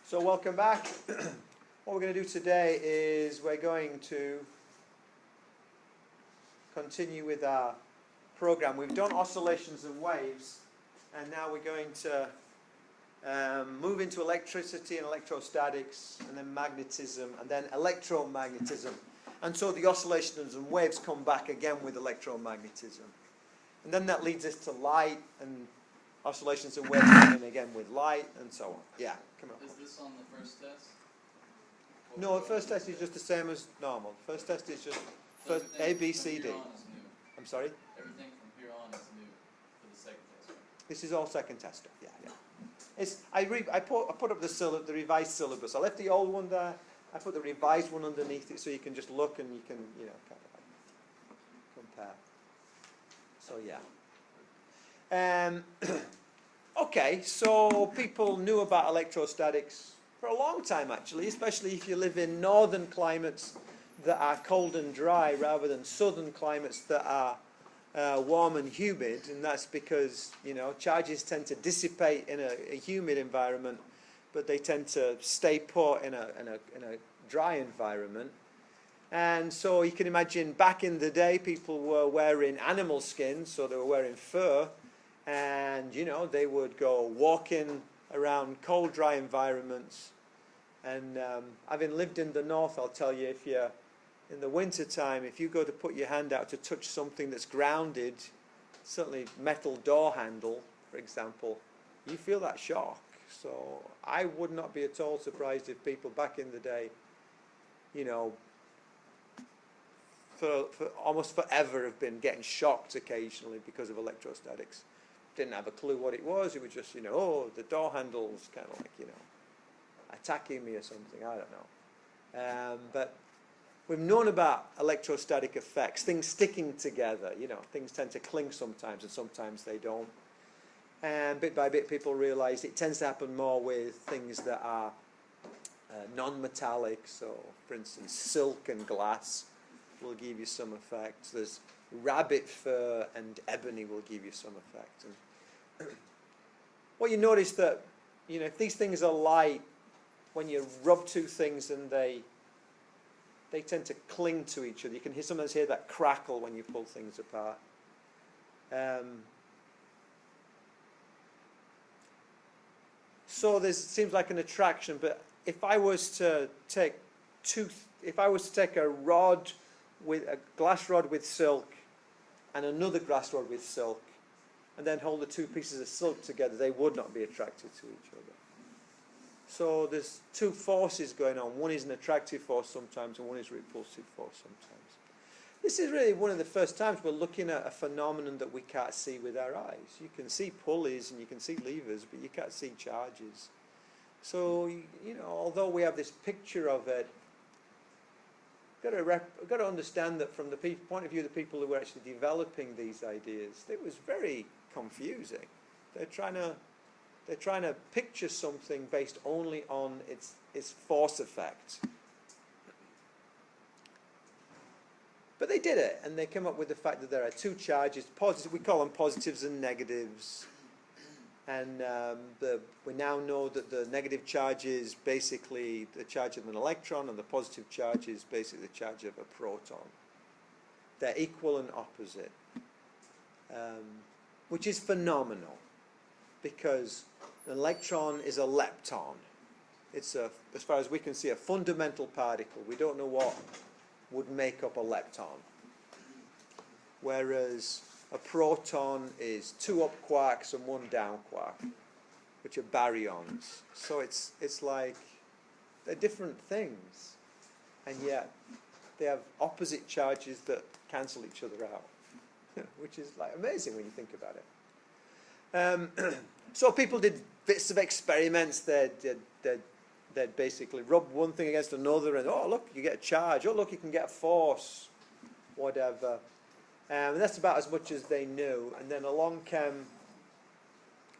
So welcome back. What we're going to do today is we're going to continue with our program. We've done oscillations and waves, and now we're going to move into electricity and electrostatics, and then magnetism, and then electromagnetism. And so the oscillations and waves come back again with electromagnetism. And then that leads us to light, and oscillations and waves come in again with light, and so on. Yeah, come on. Is this on the first test? No, the first test is just the same as normal. The first test is just first A, B, C, D. I'm sorry? Everything from here on is new for the second test, right? This is all second test stuff, yeah. I put up the revised syllabus. I left the old one there. I put the revised one underneath it so you can just look and you can, kind of compare. So, yeah. Okay, so people knew about electrostatics for a long time, actually, especially if you live in northern climates that are cold and dry rather than southern climates that are warm and humid. And that's because, charges tend to dissipate in a humid environment, but they tend to stay put in a dry environment. And so you can imagine back in the day, people were wearing animal skins, so they were wearing fur, and, they would go walking around cold, dry environments. And having lived in the north, I'll tell you, if you're in the winter time, if you go to put your hand out to touch something that's grounded, certainly metal door handle, for example, you feel that shock. So I would not be at all surprised if people back in the day, for almost forever have been getting shocked occasionally because of electrostatics. Didn't have a clue what it was. It was just, the door handle's kind of like, attacking me or something. I don't know. But we've known about electrostatic effects, things sticking together. Things tend to cling sometimes, and sometimes they don't. And bit by bit, people realize it tends to happen more with things that are non-metallic. So, for instance, silk and glass will give you some effect. There's rabbit fur and ebony will give you some effect. And what you notice that, if these things are light, when you rub two things and they tend to cling to each other. You can sometimes hear that crackle when you pull things apart. So there seems like an attraction, but if I was to take a rod with a glass rod with silk and another glass rod with silk, and then hold the two pieces of silk together, they would not be attracted to each other. So there's two forces going on. One is an attractive force sometimes, and one is a repulsive force sometimes. This is really one of the first times we're looking at a phenomenon that we can't see with our eyes. You can see pulleys and you can see levers, but you can't see charges. So, although we have this picture of it, we've got to understand that from the point of view of the people who were actually developing these ideas, it was very confusing. They're trying to picture something based only on its force effect. But they did it, and they came up with the fact that there are two charges, we call them positives and negatives. And we now know that the negative charge is basically the charge of an electron, and the positive charge is basically the charge of a proton. They're equal and opposite, which is phenomenal, because an electron is a lepton. It's as far as we can see, a fundamental particle. We don't know what would make up a lepton. Whereas a proton is two up quarks and one down quark, which are baryons. So it's like they're different things, and yet they have opposite charges that cancel each other out, which is like amazing when you think about it. So people did bits of experiments. They'd basically rub one thing against another, and look, you get a charge. Look, you can get a force, whatever. And that's about as much as they knew. And then along came.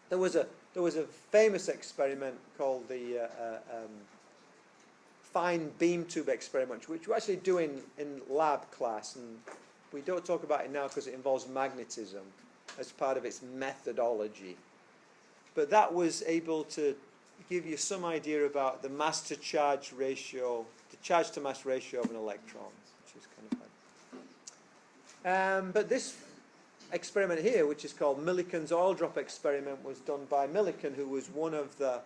There was a famous experiment called the fine beam tube experiment, which we're actually doing in lab class, and we don't talk about it now because it involves magnetism as part of its methodology. But that was able to give you some idea about the mass to charge ratio, the charge to mass ratio of an electron, which is kind of fun. But this experiment here, which is called Millikan's oil drop experiment, was done by Millikan, who was one of the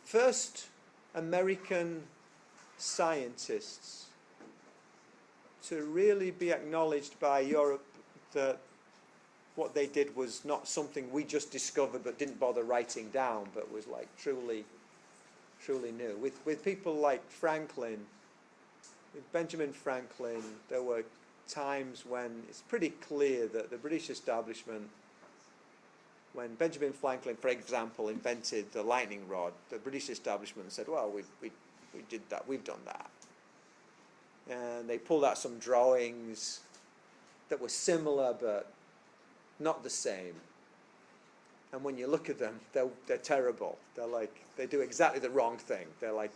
first American scientists to really be acknowledged by Europe that what they did was not something we just discovered but didn't bother writing down, but was like truly new. With people like Franklin, with Benjamin Franklin, there were times when it's pretty clear that the British establishment, when Benjamin Franklin, for example, invented the lightning rod, the British establishment said, well, we did that, we've done that. And they pulled out some drawings that were similar but not the same. And when you look at them, they're terrible. They're like, they do exactly the wrong thing. They're like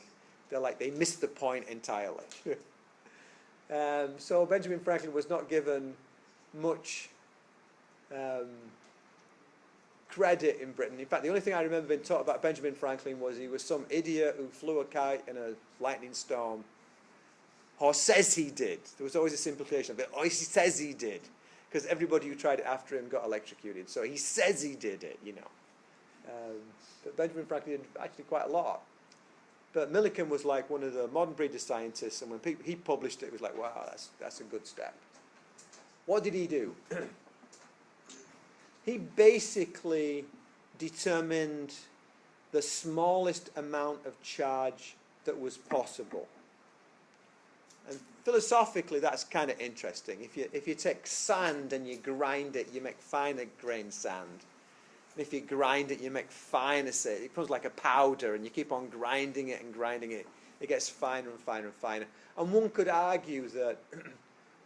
they missed the point entirely. So Benjamin Franklin was not given much credit in Britain. In fact, the only thing I remember being taught about Benjamin Franklin was he was some idiot who flew a kite in a lightning storm, or says he did. There was always this implication of it. Oh, he says he did, because everybody who tried it after him got electrocuted. So he says he did it, you know. But Benjamin Franklin did actually quite a lot. But Millikan was like one of the modern breed of scientists, and when he published it, it was like, wow, that's a good step. What did he do? He basically determined the smallest amount of charge that was possible. And philosophically, that's kind of interesting. If you take sand and you grind it, you make finer grained sand. And if you grind it, you make finer, say, it becomes like a powder, and you keep on grinding it and grinding it. It gets finer and finer and finer. And one could argue that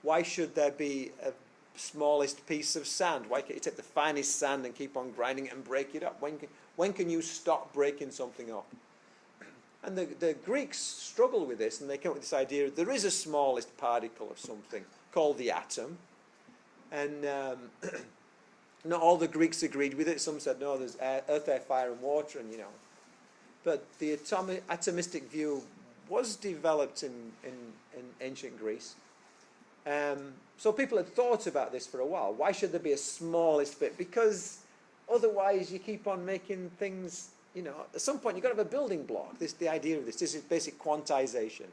why should there be a smallest piece of sand? Why can't you take the finest sand and keep on grinding it and break it up? When can you stop breaking something up? And the Greeks struggle with this, and they come up with this idea that there is a smallest particle of something called the atom. And not all the Greeks agreed with it. Some said, no, there's earth, air, fire, and water, and you know. But the atomistic view was developed in ancient Greece. So people had thought about this for a while. Why should there be a smallest bit? Because otherwise you keep on making things, you know, at some point you've got to have a building block. The idea of this is basic quantization.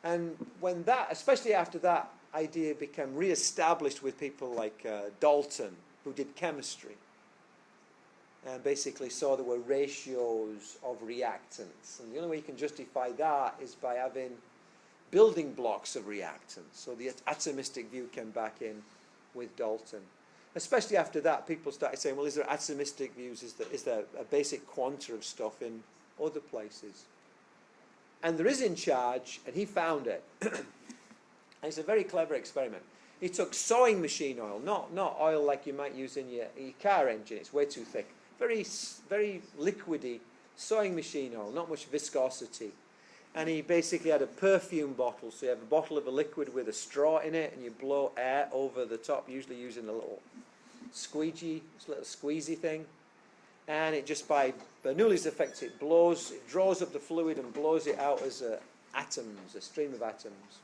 And when that, especially after that idea became re-established with people like Dalton, who did chemistry, and basically saw there were ratios of reactants. And the only way you can justify that is by having building blocks of reactants. So the atomistic view came back in with Dalton. Especially after that, people started saying, well, is there atomistic views? Is there a basic quanta of stuff in other places? And there is in charge, and he found it. And it's a very clever experiment. He took sewing machine oil, not oil like you might use in your car engine. It's way too thick. Very, very liquidy sewing machine oil, not much viscosity. And he basically had a perfume bottle. So you have a bottle of a liquid with a straw in it, and you blow air over the top, usually using a little squeezy thing. And it just, by Bernoulli's effect, it draws up the fluid and blows it out as atoms, a stream of atoms.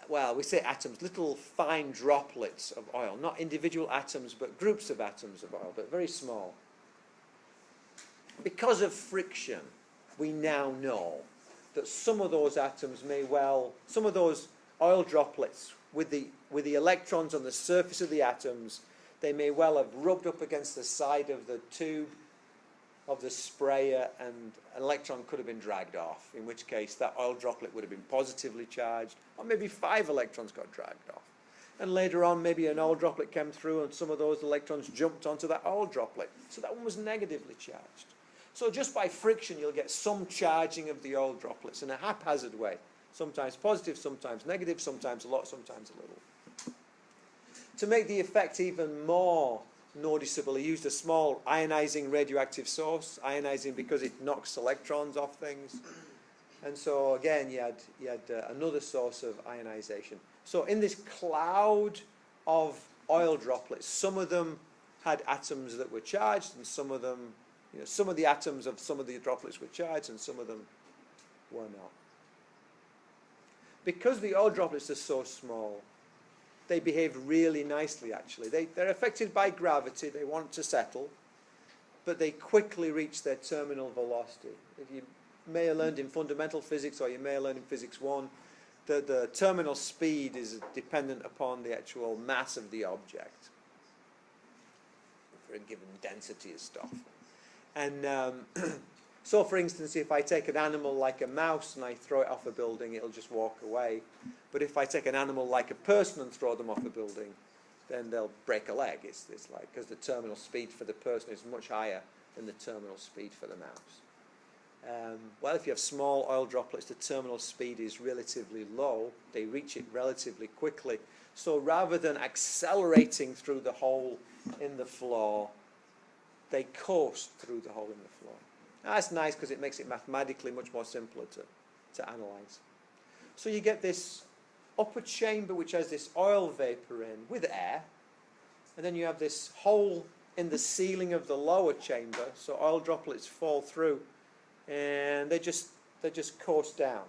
Well, we say atoms, little fine droplets of oil, not individual atoms, but groups of atoms of oil, but very small. Because of friction, we now know that some of those atoms some of those oil droplets with the electrons on the surface of the atoms, they may well have rubbed up against the side of the tube of the sprayer, and an electron could have been dragged off, in which case that oil droplet would have been positively charged, or maybe 5 electrons got dragged off. And later on, maybe an oil droplet came through, and some of those electrons jumped onto that oil droplet. So that one was negatively charged. So just by friction, you'll get some charging of the oil droplets in a haphazard way. Sometimes positive, sometimes negative, sometimes a lot, sometimes a little. To make the effect even more noticeable, he used a small ionizing radioactive source, ionizing because it knocks electrons off things. And so again, you had another source of ionization. So in this cloud of oil droplets, some of them had atoms that were charged, and some of them, some of the atoms of some of the droplets were charged, and some of them were not. Because the oil droplets are so small, they behave really nicely, actually. They're affected by gravity. They want to settle, but they quickly reach their terminal velocity. If you may have learned in fundamental physics, or you may have learned in physics 1, the terminal speed is dependent upon the actual mass of the object for a given density of stuff. And so, for instance, if I take an animal like a mouse and I throw it off a building, it'll just walk away. But if I take an animal like a person and throw them off a building, then they'll break a leg. It's like, because the terminal speed for the person is much higher than the terminal speed for the mouse. Well, if you have small oil droplets, the terminal speed is relatively low. They reach it relatively quickly. So rather than accelerating through the hole in the floor, they coast through the hole in the floor. Now, that's nice because it makes it mathematically much more simpler to analyze. So you get this upper chamber which has this oil vapor in with air, and then you have this hole in the ceiling of the lower chamber, so oil droplets fall through, and they just coast down.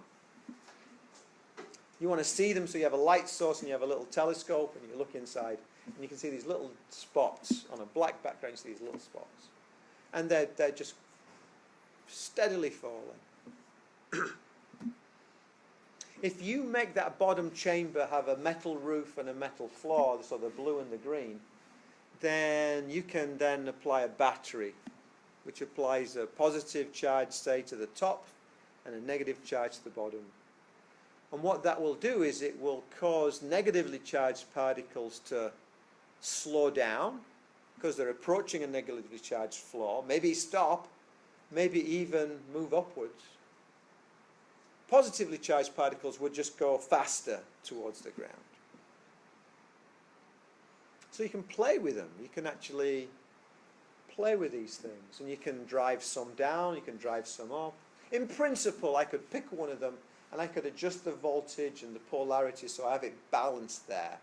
You want to see them, so you have a light source and you have a little telescope, and you look inside, and you can see these little spots on a black background. You see these little spots, and they're just steadily falling. If you make that bottom chamber have a metal roof and a metal floor, so the blue and the green, then you can then apply a battery, which applies a positive charge, say, to the top, and a negative charge to the bottom. And what that will do is it will cause negatively charged particles to slow down, because they're approaching a negatively charged floor, maybe stop, maybe even move upwards. Positively charged particles would just go faster towards the ground. So you can play with them. You can actually play with these things, and you can drive some down, you can drive some up. In principle, I could pick one of them and I could adjust the voltage and the polarity so I have it balanced there,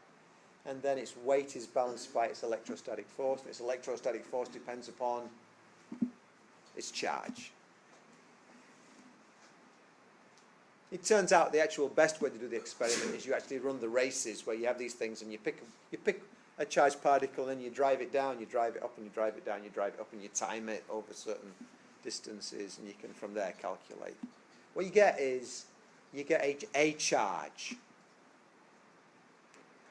and then its weight is balanced by its electrostatic force, and its electrostatic force depends upon its charge. It turns out the actual best way to do the experiment is you actually run the races where you have these things and you pick a charged particle, and then you drive it down, you drive it up, and you drive it down, you drive it up, and you time it over certain distances, and you can from there calculate. What you get is you get a charge,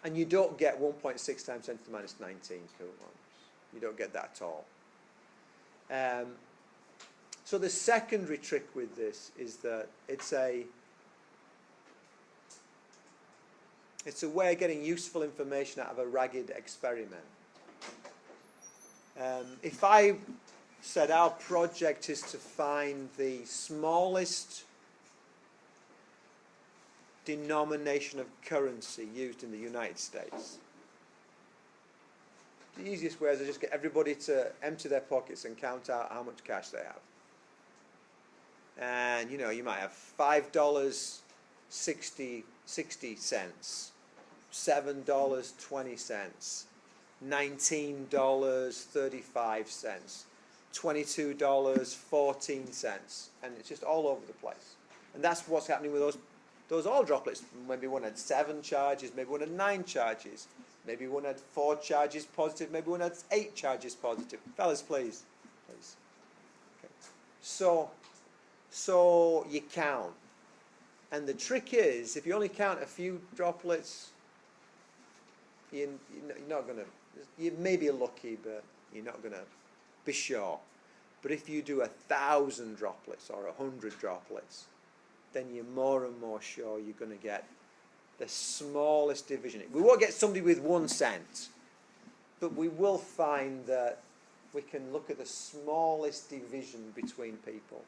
and you don't get 1.6 times 10 to the minus 19 coulombs. You don't get that at all. So the secondary trick with this is that it's a way of getting useful information out of a ragged experiment. If I said our project is to find the smallest denomination of currency used in the United States, the easiest way is to just get everybody to empty their pockets and count out how much cash they have. And you might have $5.60, $7.20, $19.35, $22.14, and it's just all over the place. And that's what's happening with those oil droplets. Maybe one had 7 charges, maybe one had 9 charges, maybe one had 4 charges positive, maybe one had 8 charges positive. Fellas, please. Okay. So you count. And the trick is, if you only count a few droplets, you're not going to, you may be lucky, but you're not going to be sure. But if you do 1,000 droplets or 100 droplets, then you're more and more sure you're going to get the smallest division. We won't get somebody with 1 cent, but we will find that we can look at the smallest division between people,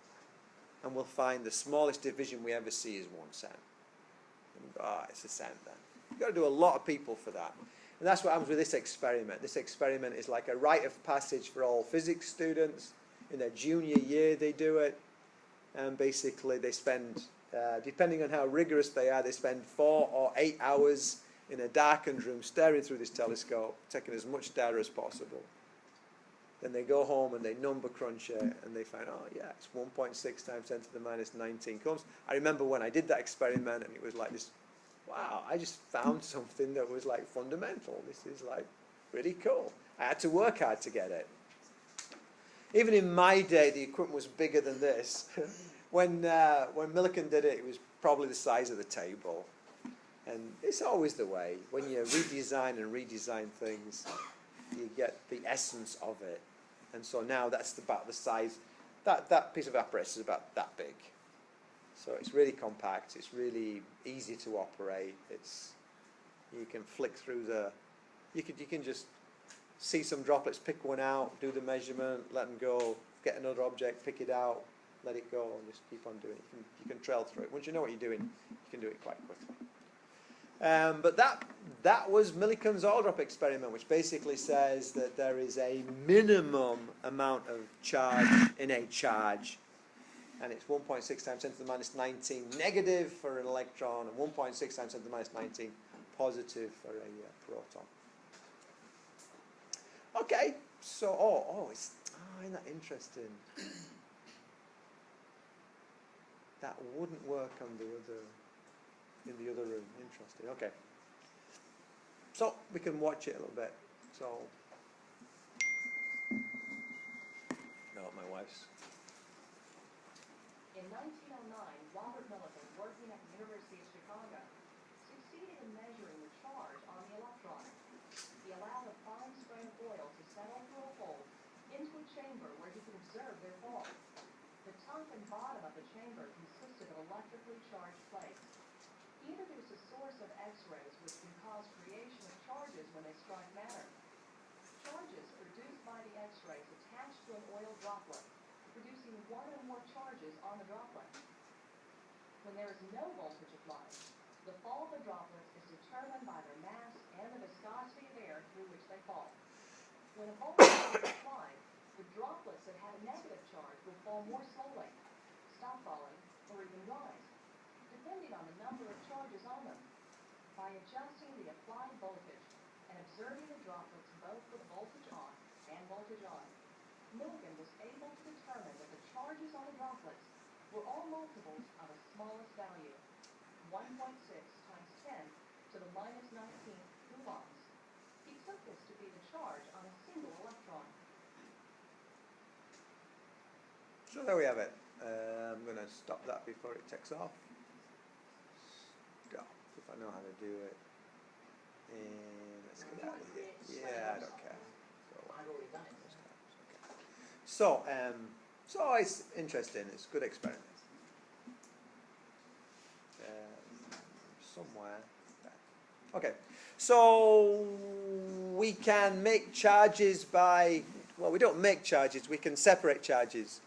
and we'll find the smallest division we ever see is 1 cent. And we go, it's a cent then. You've got to do a lot of people for that. And that's what happens with this experiment. This experiment is like a rite of passage for all physics students. In their junior year they do it, and basically they spend, depending on how rigorous they are, they spend 4 or 8 hours in a darkened room staring through this telescope, taking as much data as possible. Then they go home and they number crunch it, and they find, oh yeah, it's 1.6 times 10 to the minus 19 coulombs. I remember when I did that experiment, and it was like this, wow, I just found something that was like fundamental. This is like really cool. I had to work hard to get it. Even in my day, the equipment was bigger than this. When Millikan did it, it was probably the size of the table. And it's always the way. When you redesign things, you get the essence of it. And so now that's about the size. That piece of apparatus is about that big. So it's really compact. It's really easy to operate. You can flick through you can just see some droplets, pick one out, do the measurement, let them go, get another object, pick it out, let it go, and just keep on doing it. You can trail through it. Once you know what you're doing, you can do it quite quickly. But that was Millikan's oil drop experiment, which basically says that there is a minimum amount of charge in a charge, and it's 1.6 times 10 to the minus 19 negative for an electron, and 1.6 times 10 to the minus 19 positive for a proton. Okay, so isn't that interesting? That wouldn't work on in the other room. Interesting. Okay. So we can watch it a little bit. So, no, my wife's. In 1909, Robert Millikan, working at the University of Chicago, succeeded in measuring the charge on the electron. He allowed a fine strain of oil to settle through a hole into a chamber where he could observe their fall. The top and bottom of the chamber consisted of electrically charged plates. He introduced a source of X-rays which can cause creation of charges when they strike matter. Charges produced by the X-rays attached to an oil droplet, producing one or more charges on the droplet. When there is no voltage applied, the fall of the droplets is determined by their mass and the viscosity of air through which they fall. When a voltage is applied, the droplets that have a negative charge will fall more slowly, stop falling, or even rise, depending on the number of charges on them. By adjusting the applied voltage and observing the droplets both with voltage on and voltage on, Millikan was able to determine that the charges on the droplets were all multiples of the smallest value, 1.6 times 10 to the minus 19 coulombs. He took this to be the charge on a single electron. So there we have it. I'm going to stop that before it takes off. Stop, if I know how to do it. And let's get out of here. Yeah, I don't care. So it's interesting. It's a good experiment. Somewhere. Okay. So we can make charges we don't make charges. We can separate charges.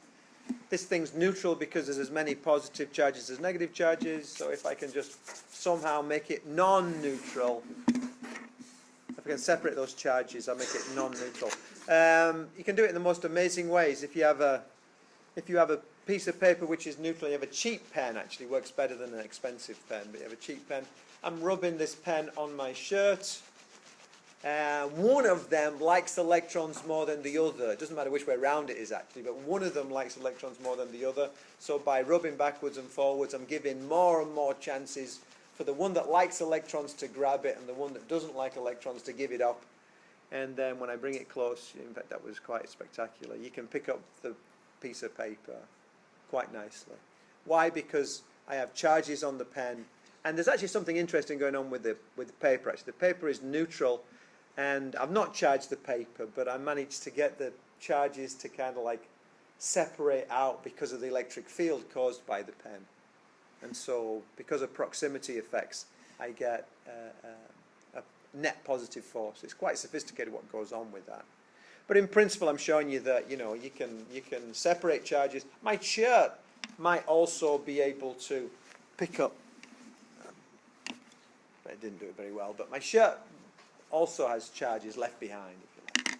This thing's neutral because there's as many positive charges as negative charges. So if I can just somehow make it non-neutral, if I can separate those charges, I'll make it non-neutral. You can do it in the most amazing ways. If you have a piece of paper which is neutral, you have a cheap pen, actually works better than an expensive pen, but you have a cheap pen. I'm rubbing this pen on my shirt. One of them likes electrons more than the other. It doesn't matter which way around it is actually, but one of them likes electrons more than the other. So by rubbing backwards and forwards, I'm giving more and more chances for the one that likes electrons to grab it and the one that doesn't like electrons to give it up. And then when I bring it close, in fact that was quite spectacular, you can pick up the piece of paper quite nicely. Why? Because I have charges on the pen, and there's actually something interesting going on with the paper. Actually, the paper is neutral, and I've not charged the paper, but I managed to get the charges to kind of like separate out because of the electric field caused by the pen. And so, because of proximity effects, I get a net positive force. It's quite sophisticated what goes on with that. But in principle, I'm showing you that you can separate charges. My shirt might also be able to pick up. But it didn't do it very well. But my shirt also has charges left behind. If you like.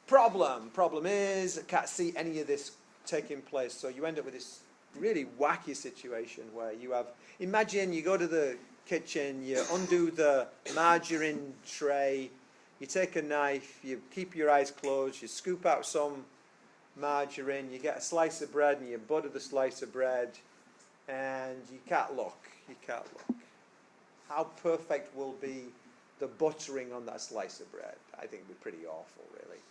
Problem is I can't see any of this taking place. So you end up with this really wacky situation where you have. Imagine you go to the kitchen, you undo the margarine tray. You take a knife, you keep your eyes closed, you scoop out some margarine, you get a slice of bread and you butter the slice of bread, and you can't look. You can't look. How perfect will be the buttering on that slice of bread? I think it'd be pretty awful, really.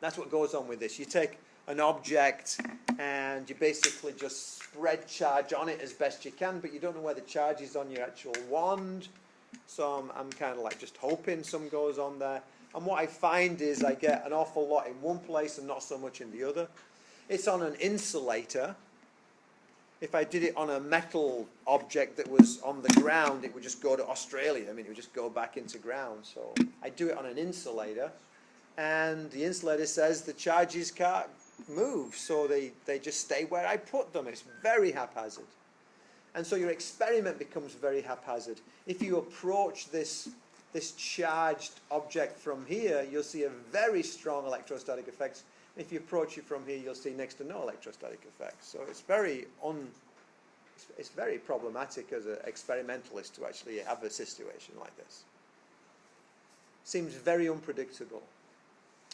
That's what goes on with this. You take an object and you basically just spread charge on it as best you can, but you don't know where the charge is on your actual wand. So I'm kind of like just hoping some goes on there. And what I find is I get an awful lot in one place and not so much in the other. It's on an insulator. If I did it on a metal object that was on the ground, it would just go to Australia. I mean, it would just go back into ground. So I do it on an insulator. And the insulator says the charges can't move. So they just stay where I put them. It's very haphazard. And so your experiment becomes very haphazard. If you approach this charged object from here, you'll see a very strong electrostatic effect. If you approach it from here, you'll see next to no electrostatic effects. So it's very problematic as an experimentalist to actually have a situation like this. Seems very unpredictable.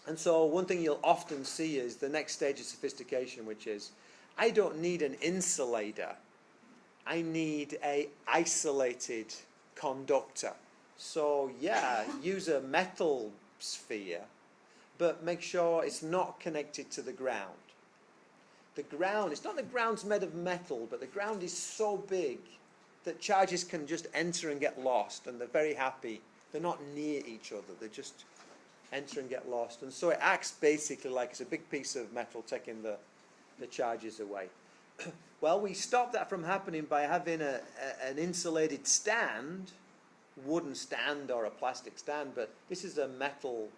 And so one thing you'll often see is the next stage of sophistication, which is, I don't need an insulator. I need an isolated conductor. So yeah, use a metal sphere, but make sure it's not connected to the ground. The ground, it's not the ground's made of metal, but the ground is so big that charges can just enter and get lost, and they're very happy. They're not near each other, they just enter and get lost. And so it acts basically like it's a big piece of metal taking the charges away. Well, we stop that from happening by having an insulated stand, wooden stand or a plastic stand, but this is a metal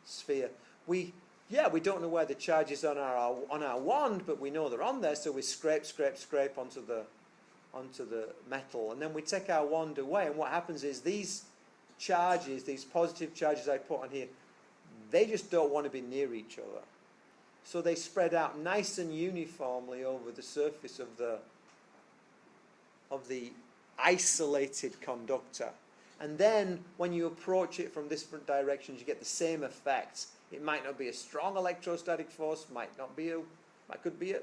sphere. We don't know where the charge is on our wand, but we know they're on there, so we scrape onto the metal, and then we take our wand away, and what happens is these charges, these positive charges I put on here, they just don't want to be near each other. So they spread out nice and uniformly over the surface of the isolated conductor. And then when you approach it from different directions, you get the same effect. It might not be a strong electrostatic force, could be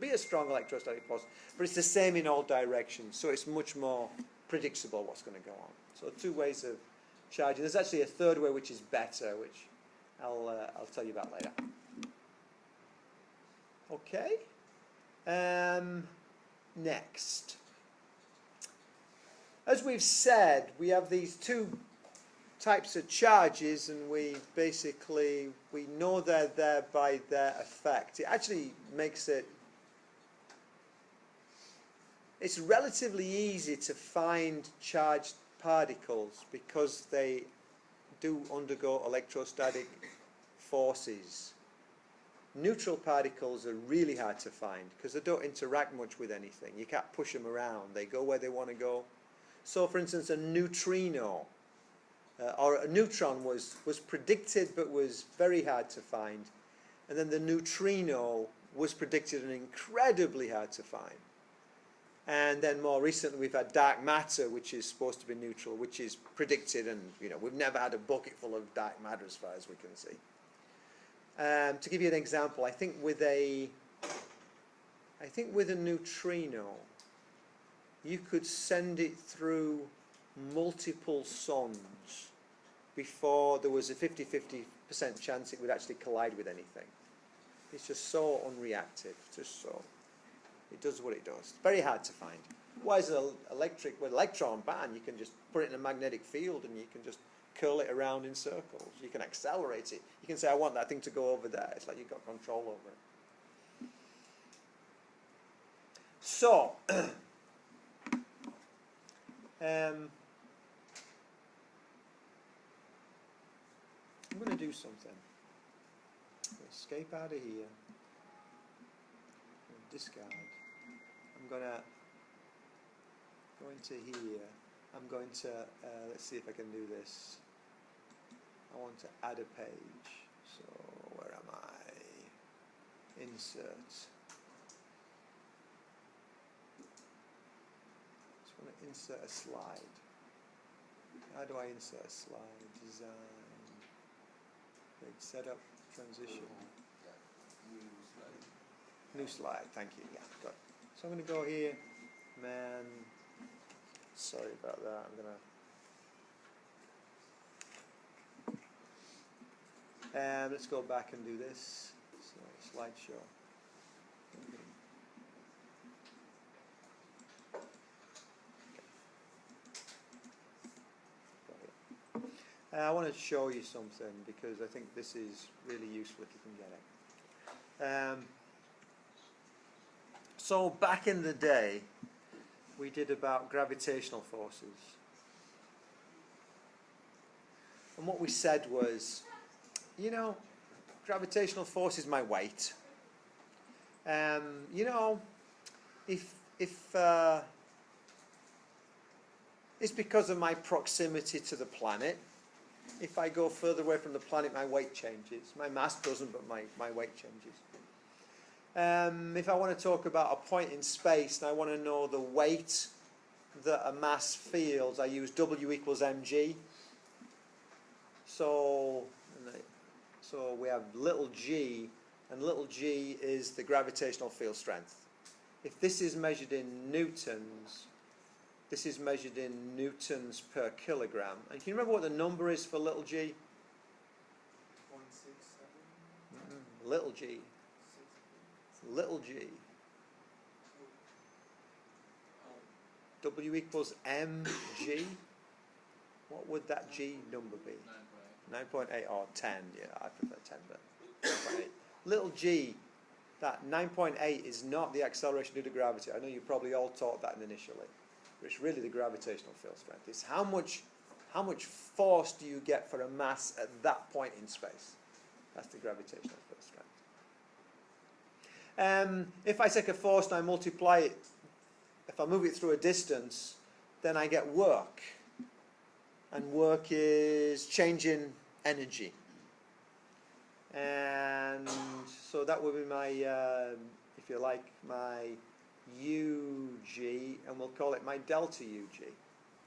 a strong electrostatic force, but it's the same in all directions. So it's much more predictable what's going to go on. So two ways of charging. There's actually a third way which is better, which I'll tell you about later. Okay. Next. As we've said, we have these two types of charges, and we know they're there by their effect. It actually makes it's relatively easy to find charged particles because they do undergo electrostatic forces. Neutral particles are really hard to find because they don't interact much with anything. You can't push them around. They go where they want to go. So, for instance, a neutrino or a neutron was predicted but was very hard to find. And then the neutrino was predicted and incredibly hard to find. And then more recently we've had dark matter, which is supposed to be neutral, which is predicted, and we've never had a bucket full of dark matter as far as we can see. To give you an example, I think with a neutrino, you could send it through multiple suns before there was a 50-50% chance it would actually collide with anything. It's just so unreactive, it does what it does. It's very hard to find. Whereas with electron band, you can just put it in a magnetic field and you can just curl it around in circles. You can accelerate it. You can say, I want that thing to go over there. It's like you've got control over it. So, I'm going to do something. Escape out of here. Discard. I'm going to go into here. I'm going to, let's see if I can do this. I want to add a page. So, where am I? Insert. Just want to insert a slide. How do I insert a slide? Design. Page setup. Transition. New slide. Thank you. Yeah, got it. So I'm going to go here. Man. Sorry about that. I'm going to. And let's go back and do this. So slideshow. I want to show you something because I think this is really useful if you can get it. So back in the day, we did about gravitational forces. And what we said was, you know, gravitational force is my weight. You know, if it's because of my proximity to the planet. If I go further away from the planet, my weight changes. My mass doesn't, but my weight changes. If I want to talk about a point in space and I want to know the weight that a mass feels, I use W equals mg. So we have little g, and little g is the gravitational field strength. If this is measured in newtons, this is measured in newtons per kilogram. And can you remember what the number is for little g? 0.67. Little g. Little g. W equals mg. What would that g number be? 9.8. 9.8 or 10. Yeah, I prefer 10, but 9.8. Little g, that 9.8 is not the acceleration due to gravity. I know you probably all taught that initially. But it's really the gravitational field strength. It's how much force do you get for a mass at that point in space. That's the gravitational field strength. If I take a force and I multiply it, if I move it through a distance, then I get work. And work is change in energy. And so that would be my, if you like, my UG, and we'll call it my delta UG.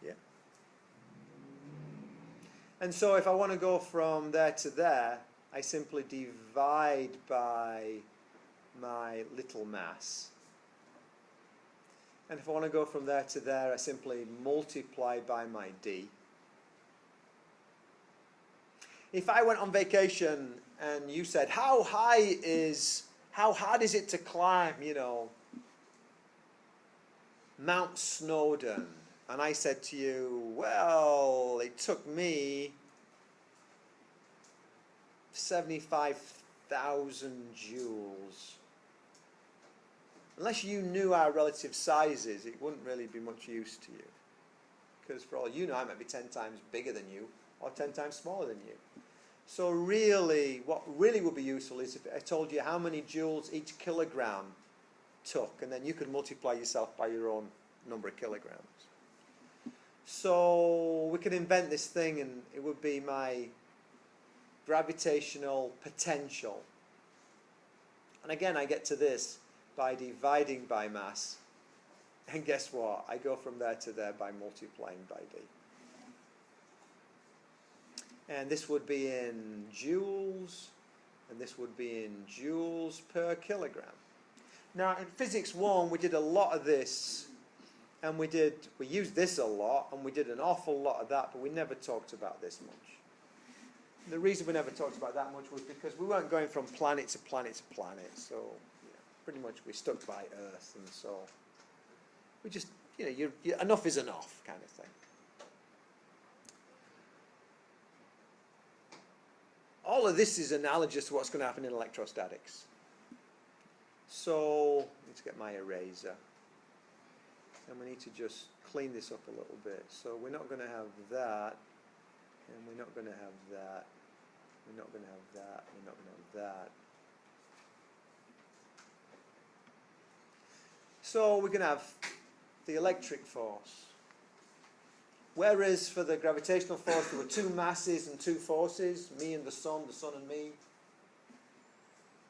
Yeah. And so if I want to go from there to there, I simply divide by my little mass. And if I want to go from there to there, I simply multiply by my D. If I went on vacation and you said, how hard is it to climb, you know, Mount Snowdon, and I said to you, well, it took me 75,000 joules. Unless you knew our relative sizes, it wouldn't really be much use to you. Because for all you know, I might be 10 times bigger than you, or 10 times smaller than you. So really, what really would be useful is if I told you how many joules each kilogram took, and then you could multiply yourself by your own number of kilograms. So we could invent this thing, and it would be my gravitational potential. And again, I get to this by dividing by mass. And guess what? I go from there to there by multiplying by D. And this would be in joules, and this would be in joules per kilogram. Now, in Physics 1, we did a lot of this, and we used this a lot, and we did an awful lot of that, but we never talked about this much. And the reason we never talked about that much was because we weren't going from planet to planet to planet, so pretty much we stuck by Earth, and so we just, enough is enough kind of thing. All of this is analogous to what's going to happen in electrostatics. So, let's get my eraser. And we need to just clean this up a little bit. So we're not going to have that, and we're not going to have that, we're not going to have that, we're not going to have that. So we're going to have the electric force. Whereas for the gravitational force there were two masses and two forces, me and the sun and me.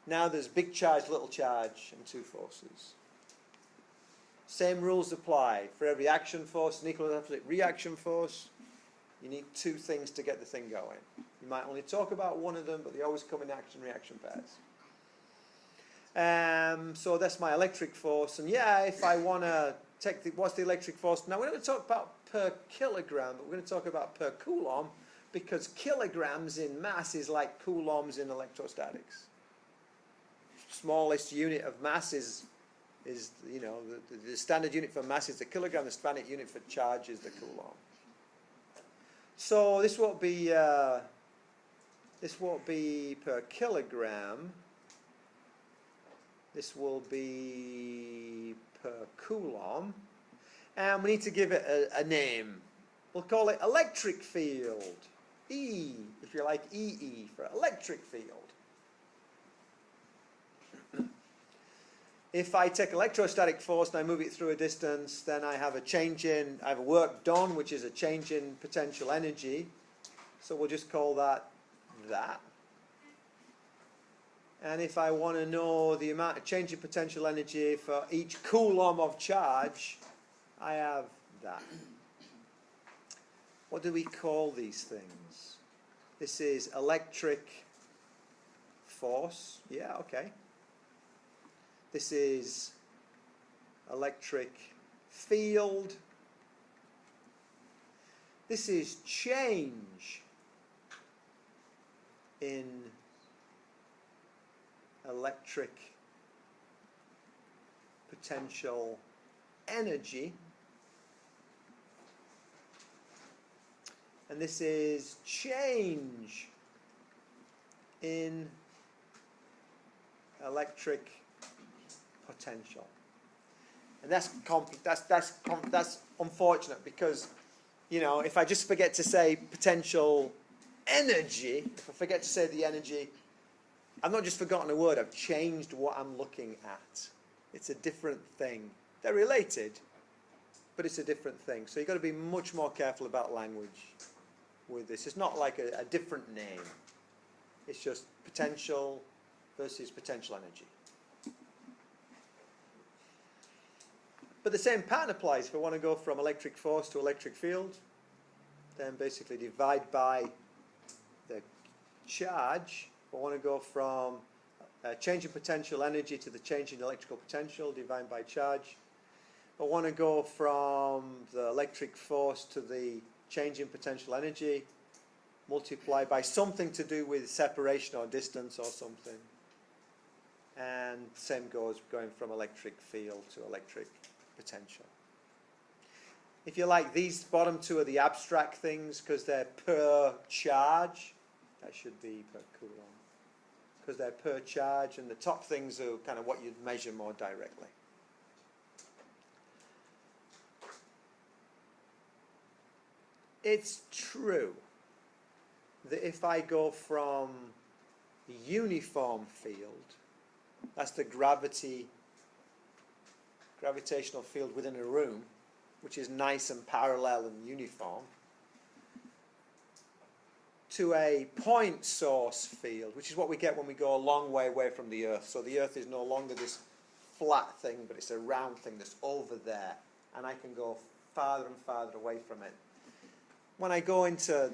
Now there's big charge, little charge, and two forces. Same rules apply for every action force, an equal and absolute reaction force. You need two things to get the thing going. You might only talk about one of them, but they always come in action-reaction pairs. So that's my electric force. And yeah, if I want to take what's the electric force? Now, we're not going to talk about per kilogram, but we're going to talk about per coulomb, because kilograms in mass is like coulombs in electrostatics. Smallest unit of mass is you know, the standard unit for mass is the kilogram. The standard unit for charge is the coulomb. So this won't be per kilogram. This will be per coulomb, and we need to give it a name. We'll call it electric field. E, if you like, EE for electric field. If I take electrostatic force and I move it through a distance, then I have a work done, which is a change in potential energy. So we'll just call that. And if I want to know the amount of change in potential energy for each coulomb of charge, I have that. What do we call these things? This is electric force. Yeah, okay. This is electric field. This is change in electric potential energy. And this is change in electric potential. And that's unfortunate, because, you know, if I just forget to say potential energy, if I forget to say the energy, I've not just forgotten a word, I've changed what I'm looking at. It's a different thing. They're related, but it's a different thing. So you've got to be much more careful about language with this. It's not like a different name. It's just potential versus potential energy. But the same pattern applies. If I want to go from electric force to electric field, then basically divide by the charge. If I want to go from change in potential energy to the change in electrical potential, divide by charge. If I want to go from the electric force to the change in potential energy, multiply by something to do with separation or distance or something. And same goes going from electric field to electric potential. If you like, these bottom two are the abstract things because they're per charge. That should be per coulomb. Because they're per charge, and the top things are kind of what you'd measure more directly. It's true that if I go from uniform field, that's the gravitational field within a room, which is nice and parallel and uniform, to a point source field, which is what we get when we go a long way away from the Earth. So the Earth is no longer this flat thing, but it's a round thing that's over there, and I can go farther and farther away from it. When I go into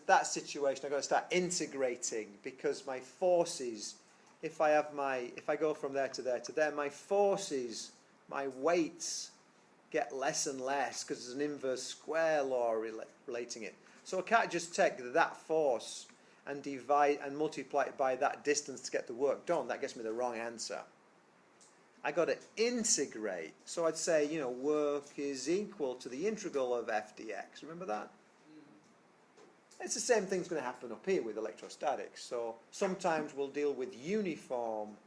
that situation, I've got to start integrating, because my forces, if I go from there to there to there, my forces, my weights get less and less because there's an inverse square law relating it. So I can't just take that force and divide and multiply it by that distance to get the work done. That gets me the wrong answer. I got to integrate. So I'd say, you know, work is equal to the integral of f dx. Remember that? It's the same thing's going to happen up here with electrostatics. So sometimes we'll deal with uniform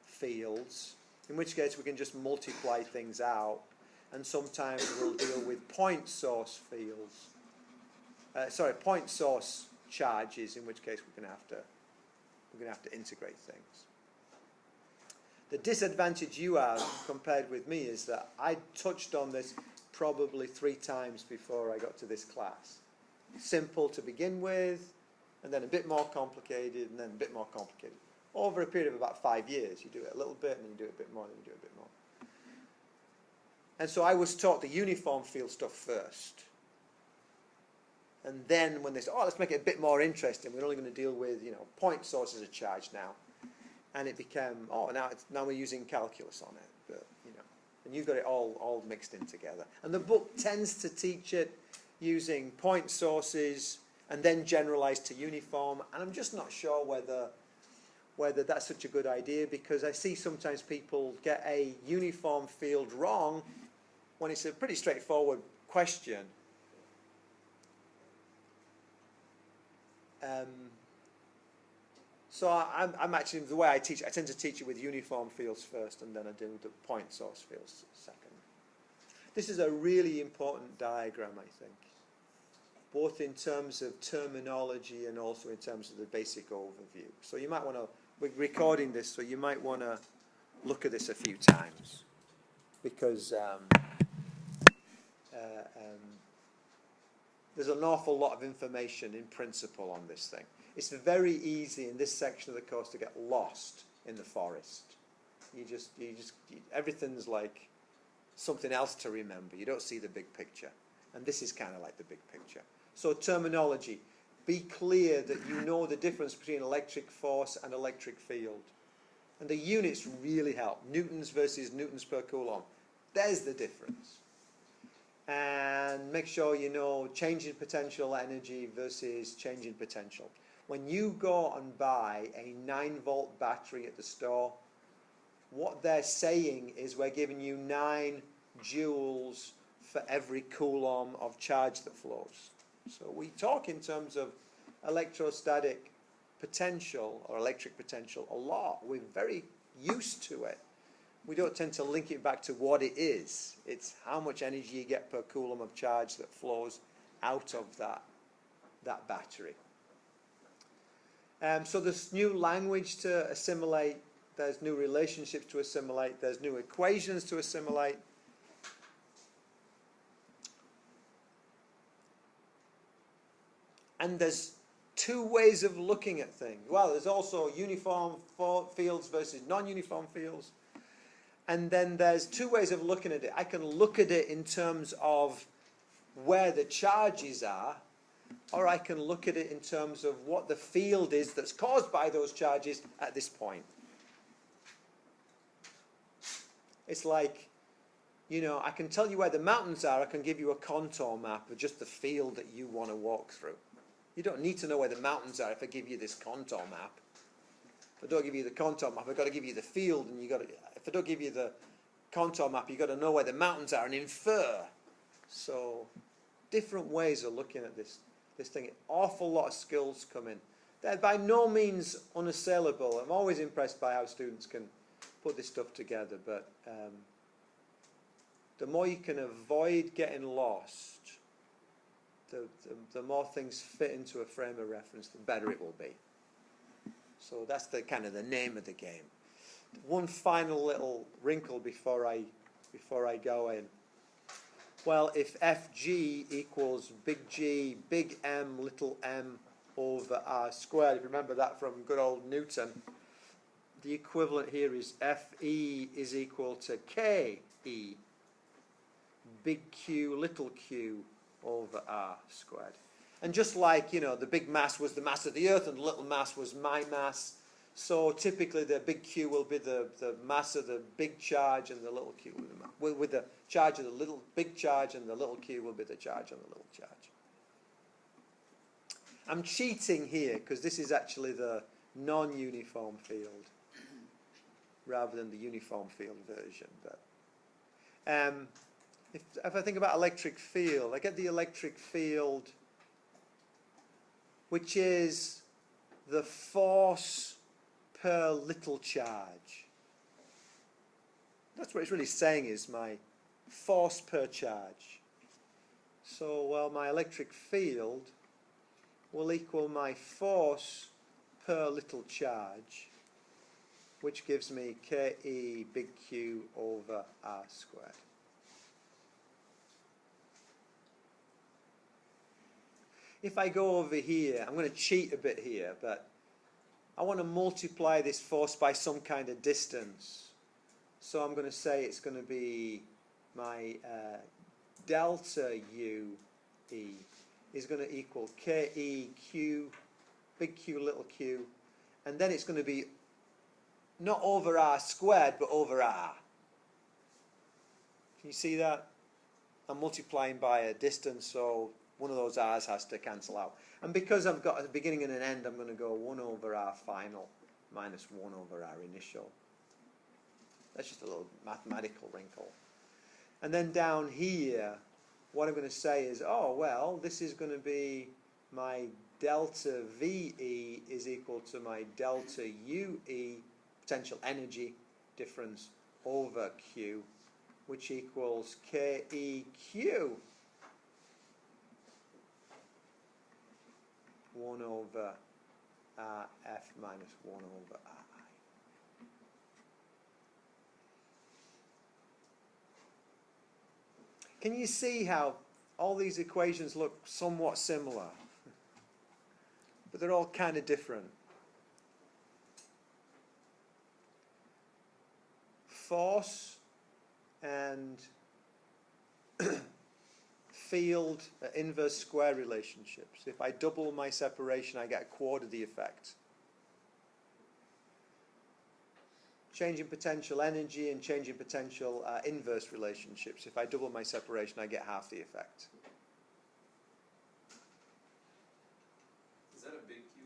fields, in which case we can just multiply things out, and sometimes we'll deal with point source fields. Point source charges, in which case we're going to have to integrate things. The disadvantage you have compared with me is that I touched on this probably 3 times before I got to this class. Simple to begin with, and then a bit more complicated, and then a bit more complicated. Over a period of about 5 years, you do it a little bit, and then you do it a bit more, and then you do it a bit more. And so I was taught the uniform field stuff first. And then when they say, oh, let's make it a bit more interesting, we're only going to deal with, point sources of charge now. And it became, now we're using calculus on it. But, and you've got it all mixed in together. And the book tends to teach it using point sources and then generalized to uniform. And I'm just not sure whether that's such a good idea, because I see sometimes people get a uniform field wrong when it's a pretty straightforward question. So I'm actually, the way I teach, I tend to teach it with uniform fields first, and then I do the point source fields second. This is a really important diagram, I think, both in terms of terminology and also in terms of the basic overview. So you might want to, we're recording this, so you might want to look at this a few times, because there's an awful lot of information in principle on this thing. It's very easy in this section of the course to get lost in the forest. Everything's like something else to remember. You don't see the big picture. And this is kind of like the big picture. So terminology. Be clear that you know the difference between electric force and electric field. And the units really help. Newtons versus newtons per coulomb. There's the difference. And make sure you know change in potential energy versus change in potential. When you go and buy a 9-volt battery at the store, what they're saying is we're giving you 9 joules for every coulomb of charge that flows. So we talk in terms of electrostatic potential or electric potential a lot. We're very used to it. We don't tend to link it back to what it is. It's how much energy you get per coulomb of charge that flows out of that battery. So there's new language to assimilate, there's new relationships to assimilate, there's new equations to assimilate. And there's 2 ways of looking at things. Well, there's also uniform fields versus non-uniform fields. And then there's 2 ways of looking at it. I can look at it in terms of where the charges are, or I can look at it in terms of what the field is that's caused by those charges at this point. It's like, I can tell you where the mountains are. I can give you a contour map of just the field that you want to walk through. You don't need to know where the mountains are if I give you this contour map. If I don't give you the contour map, I've got to give you the field, and if I don't give you the contour map, you've got to know where the mountains are and infer. So, different ways of looking at this thing. An awful lot of skills come in. They're by no means unassailable. I'm always impressed by how students can put this stuff together, but the more you can avoid getting lost, the more things fit into a frame of reference, the better it will be. So that's the kind of the name of the game. One final little wrinkle before I go in. Well, if Fg equals big G, big M, little m over r squared, if you remember that from good old Newton, the equivalent here is Fe is equal to Ke, big Q, little q over r squared. And just like, the big mass was the mass of the Earth and the little mass was my mass, so typically the big Q will be the mass of the big charge, and the little q will be with the charge of the little big charge, and the little q will be the charge on the little charge. I'm cheating here because this is actually the non-uniform field rather than the uniform field version. But if I think about electric field, I get the electric field, which is the force per little charge. That's what it's really saying, is my force per charge. So, well, my electric field will equal my force per little charge, which gives me Ke big Q over r squared. If I go over here, I'm going to cheat a bit here, but I want to multiply this force by some kind of distance. So I'm going to say it's going to be my delta UE is going to equal KEQ, big Q, little q, and then it's going to be not over r squared, but over r. Can you see that? I'm multiplying by a distance, so one of those r's has to cancel out. And because I've got a beginning and an end, I'm going to go 1 over r final minus 1 over r initial. That's just a little mathematical wrinkle. And then down here, what I'm going to say is, oh, well, this is going to be my delta VE is equal to my delta UE, potential energy difference, over Q, which equals KEQ. 1 over RF minus 1 over RI. Can you see how all these equations look somewhat similar? But they're all kind of different. Force and field are inverse square relationships. If I double my separation, I get a quarter the effect. Change in potential energy and change in potential inverse relationships. If I double my separation, I get half the effect. Is that a big Q?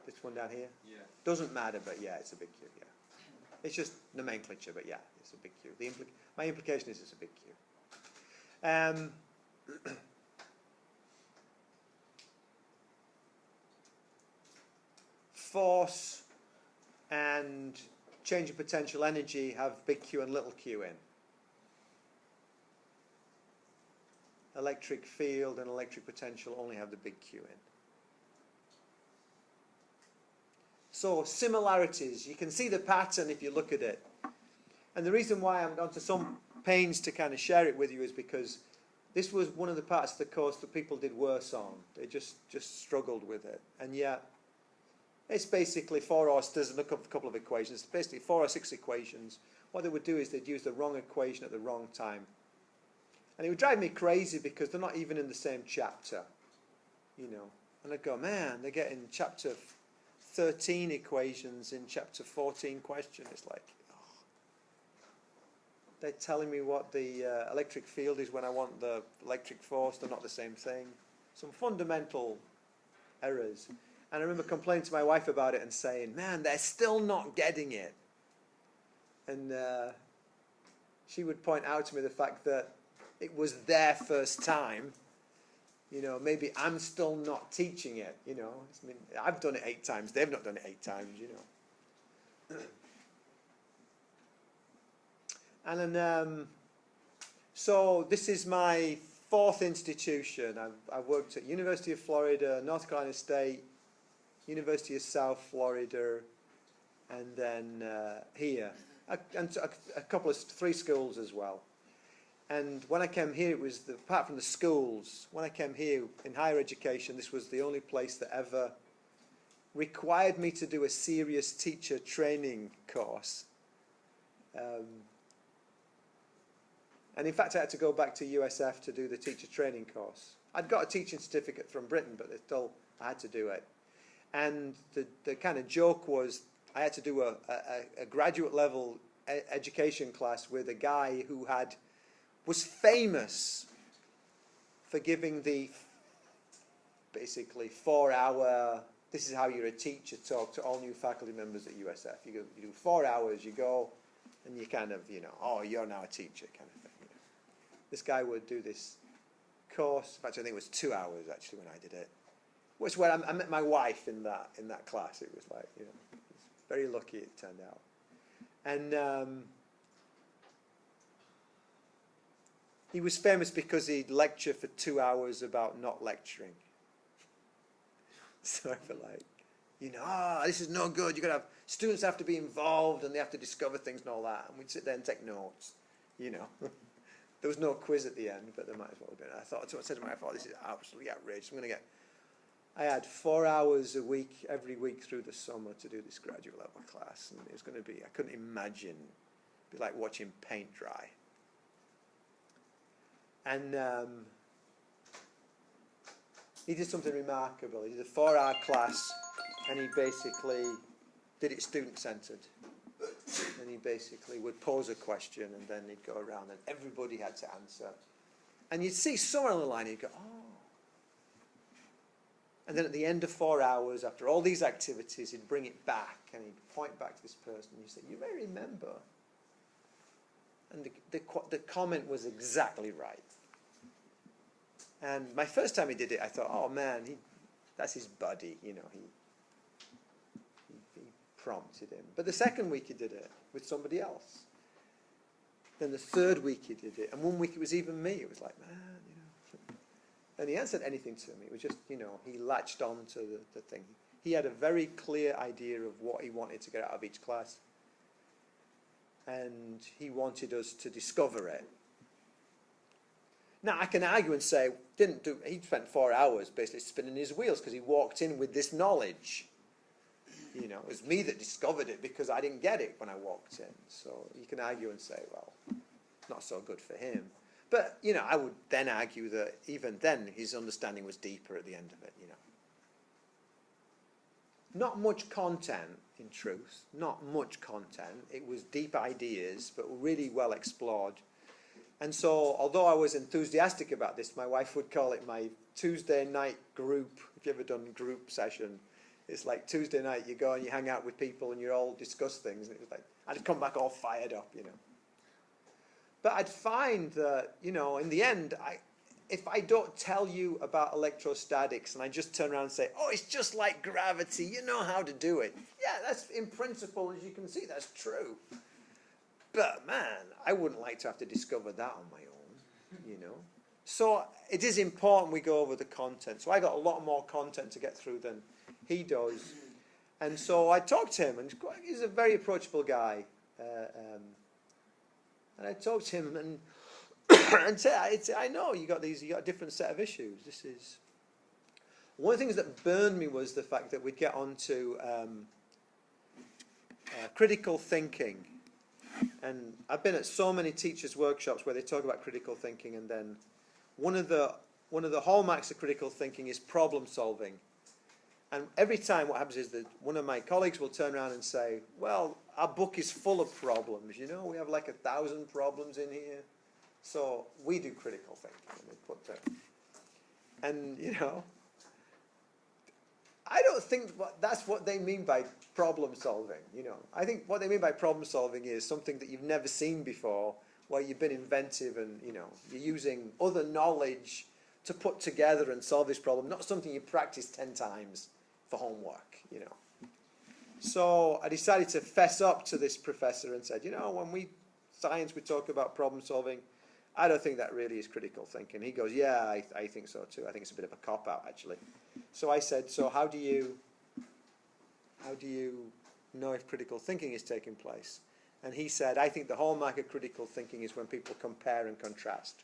This one down here? Yeah. Doesn't matter, but yeah, it's a big Q, yeah. It's just nomenclature, but yeah, it's a big Q. My implication is it's a big Q. Force and change in potential energy have big Q and little q in. Electric field and electric potential only have the big Q in. So similarities, you can see the pattern if you look at it. And the reason why I'm going to some pains to kind of share it with you is because this was one of the parts of the course that people did worse on. They just struggled with it. And yet, it's basically there's a couple of equations. It's basically 4 or 6 equations. What they would do is they'd use the wrong equation at the wrong time. And it would drive me crazy because they're not even in the same chapter, you know. And I'd go, man, they're getting chapter 13 equations in chapter 14 question. It's like, oh. They're telling me what the electric field is when I want the electric force. They're not the same thing. Some fundamental errors. And I remember complaining to my wife about it and saying, man, they're still not getting it. And she would point out to me the fact that it was their first time. You know, maybe I'm still not teaching it, you know. I mean, I've done it 8 times. They've not done it 8 times, you know. And then, so this is my 4th institution. I've worked at University of Florida, North Carolina State, University of South Florida, and then here. And a couple of 3 schools as well. And when I came here, it was, apart from the schools, when I came here in higher education, this was the only place that ever required me to do a serious teacher training course. And in fact, I had to go back to USF to do the teacher training course. I'd got a teaching certificate from Britain, but still, I had to do it. And the kind of joke was I had to do a graduate level education class with a guy who was famous for giving the basically 4-hour, this is how you're a teacher talk to all new faculty members at USF. You do 4 hours, you go, and you kind of, you know, oh, you're now a teacher kind of thing. You know. This guy would do this course. In fact, I think it was 2 hours actually when I did it. Which when I met my wife in that class. It was like, you know, it was very lucky it turned out. And he was famous because he'd lecture for 2 hours about not lecturing. So I felt like, you know, this is no good. You've got to have, students have to be involved and they have to discover things and all that. And we'd sit there and take notes, you know. There was no quiz at the end, but there might as well have been. I said to my wife, this is absolutely outrageous. I had 4 hours a week, every week through the summer to do this graduate level class. And it was going to be, I couldn't imagine, it'd be like watching paint dry. And he did something remarkable. He did a 4-hour class, and he basically did it student-centered. And he basically would pose a question, and then he'd go around, and everybody had to answer. And you'd see somewhere on the line, he'd go, oh. And then at the end of 4 hours, after all these activities, he'd bring it back, and he'd point back to this person, and he'd say, you may remember. And the comment was exactly right. And my first time he did it, I thought, oh man, that's his buddy, you know, he prompted him. But the second week he did it with somebody else. Then the third week he did it, and one week it was even me. It was like, man, you know. And he hadn't said anything to me. It was just, you know, he latched on to the thing. He had a very clear idea of what he wanted to get out of each class. And he wanted us to discover it. Now, I can argue and say, he spent 4 hours basically spinning his wheels because he walked in with this knowledge. You know, it was me that discovered it because I didn't get it when I walked in. So you can argue and say, well, not so good for him. But, you know, I would then argue that even then his understanding was deeper at the end of it, you know. Not much content, in truth. Not much content. It was deep ideas, but really well explored. And so, although I was enthusiastic about this, my wife would call it my Tuesday night group. If you've ever done a group session, it's like Tuesday night, you go and you hang out with people and you all discuss things. And it was like, I'd come back all fired up, you know. But I'd find that, you know, in the end, if I don't tell you about electrostatics and I just turn around and say, oh, it's just like gravity, you know how to do it. Yeah, that's in principle, as you can see, that's true. But, man, I wouldn't like to have to discover that on my own, you know. So it is important we go over the content. So I got a lot more content to get through than he does. And so I talked to him, and he's a very approachable guy. And I talked to him and said, I know you got a different set of issues. This is one of the things that burned me was the fact that we'd get onto critical thinking. And I've been at so many teachers' workshops where they talk about critical thinking, and then one of the hallmarks of critical thinking is problem solving. And every time what happens is that one of my colleagues will turn around and say, well, our book is full of problems, you know, we have like 1,000 problems in here. So we do critical thinking. And they put that. And, you know, I don't think that's what they mean by problem solving, you know. I think what they mean by problem solving is something that you've never seen before, where you've been inventive and, you know, you're using other knowledge to put together and solve this problem, not something you practice 10 times for homework, you know. So I decided to fess up to this professor and said, you know, when we talk about problem solving, I don't think that really is critical thinking. He goes, yeah, I think so too. I think it's a bit of a cop-out, actually. So I said, so how do you know if critical thinking is taking place? And he said, I think the hallmark of critical thinking is when people compare and contrast.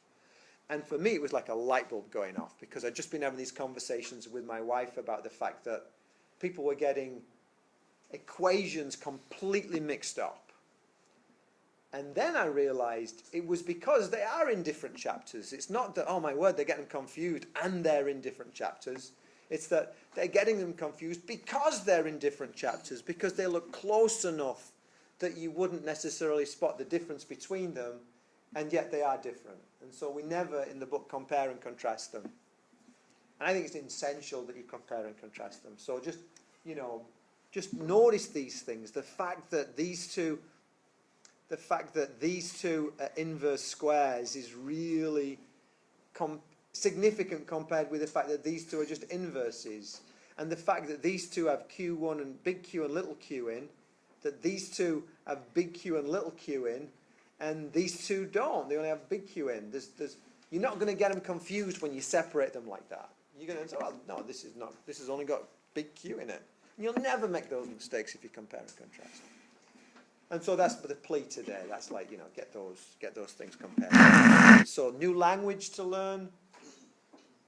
And for me, it was like a light bulb going off, because I'd just been having these conversations with my wife about the fact that people were getting equations completely mixed up. And then I realized it was because they are in different chapters. It's not that, oh my word, they're getting confused and they're in different chapters. It's that they're getting them confused because they're in different chapters, because they look close enough that you wouldn't necessarily spot the difference between them, and yet they are different. And so we never in the book compare and contrast them. And I think it's essential that you compare and contrast them. So just, you know, just notice these things. The fact that these two inverse squares is really significant compared with the fact that these two are just inverses. And the fact that these two have Q1 and big Q and little q in, that these two have big Q and little q in, and these two don't. They only have big Q in. You're not going to get them confused when you separate them like that. You're going to say, well, no, this has only got big Q in it. And you'll never make those mistakes if you compare and contrast. And so that's the plea today. That's like, you know, get those things compared. So new language to learn.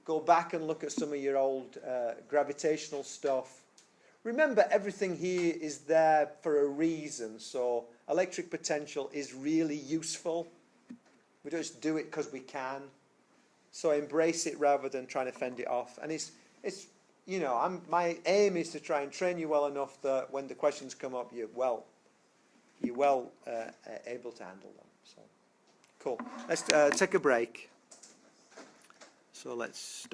Go back and look at some of your old gravitational stuff. Remember, everything here is there for a reason. So electric potential is really useful. We don't just do it because we can. So embrace it rather than trying to fend it off. And it's, you know, my aim is to try and train you well enough that when the questions come up, you're well able to handle them. So, cool. Let's take a break. So let's